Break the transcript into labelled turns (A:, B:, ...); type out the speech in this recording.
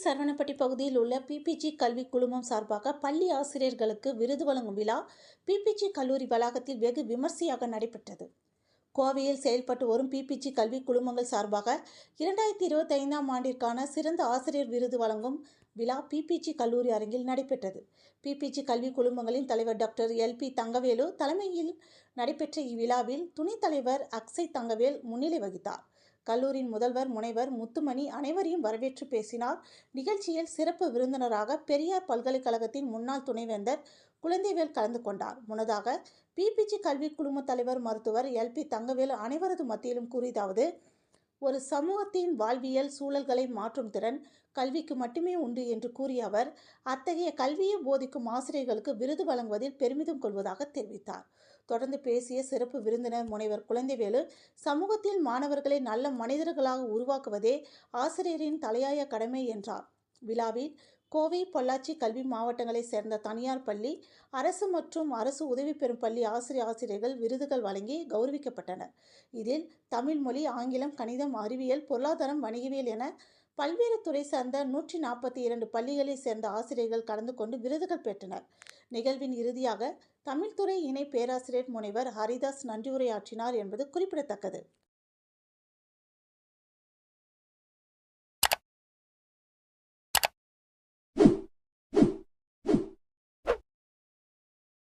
A: சரவணப்பட்டி பகுதியில் உள்ள பிபிஜி கல்வி குழுமம் சார்பாக பள்ளி ஆசிரியர்களுக்கு விருது வழங்கும் விழா பிபிஜி கல்லூரி வளாகத்தில் வெகு விமர்சையாக நடைபெற்றது. கோவையில் செயல்பட்டு வரும் பிபிஜி கல்வி குழுமங்கள் சார்பாக 2025ஆம் ஆண்டிற்கான சிறந்த ஆசிரியர் விருது வழங்கும் விழா பிபிஜி கல்லூரி அரங்கில் நடைபெற்றது. பிபிஜி கல்வி குழுமங்களின் தலைவர் டாக்டர் எல்பி தங்கவேலு தலைமையில் நடைபெற்ற இவ்விழாவில் துணைத் தலைவர் அக்ஷய் தங்கவேல் முன்னிலை வகித்தார். கல்லூரியின் முதல்வர் முனைவர் முத்துமணி அனைவரையும் வரவேற்று பேசினார். நிகழ்ச்சியில் சிறப்பு விருந்தினராக பெரியார் பல்கலைக்கழகத்தின் முன்னாள் துணைவேந்தர் குழந்தைவேல் கலந்து கொண்டார். முன்னதாக பிபிஜி கல்வி குழும தலைவர் மருத்துவர் எல்பி தங்கவேல் அனைவரது மத்தியிலும் கூறியதாவது: ஒரு சமூகத்தின் வாழ்வியல் சூழல்களை மாற்றும் திறன் கல்விக்கு மட்டுமே உண்டு என்று கூறிய அவர், அத்தகைய கல்வியை போதிக்கும் ஆசிரியர்களுக்கு விருது வழங்குவதில் பெருமிதம் கொள்வதாக தெரிவித்தார். தொடர்ந்து பேசிய சிறப்பு விருந்தினர் முனைவர் குழந்தைவேலு, சமூகத்தில் மாணவர்களை நல்ல மனிதர்களாக உருவாக்குவதே ஆசிரியரின் தலையாய கடமை என்றார். விழாவில் கோவை, பொள்ளாச்சி கல்வி மாவட்டங்களைச் சேர்ந்த தனியார் பள்ளி, அரசு மற்றும் அரசு உதவி பெறும் பள்ளி ஆசிரியர்கள் விருதுகள் வழங்கி கௌரவிக்கப்பட்டனர். இதில் தமிழ் மொழி, ஆங்கிலம், கணிதம், அறிவியல், பொருளாதாரம், வணிகவியல் என பல்வேறு துறை சார்ந்த 142 பள்ளிகளைச் சேர்ந்த ஆசிரியர்கள் கலந்து கொண்டு விருதுகள் பெற்றனர். நிகழ்வின் இறுதியாக தமிழ்துறை இணை பேராசிரியர் முனைவர் ஹரிதாஸ் நன்றியுரையாற்றினார் என்பது குறிப்பிடத்தக்கது.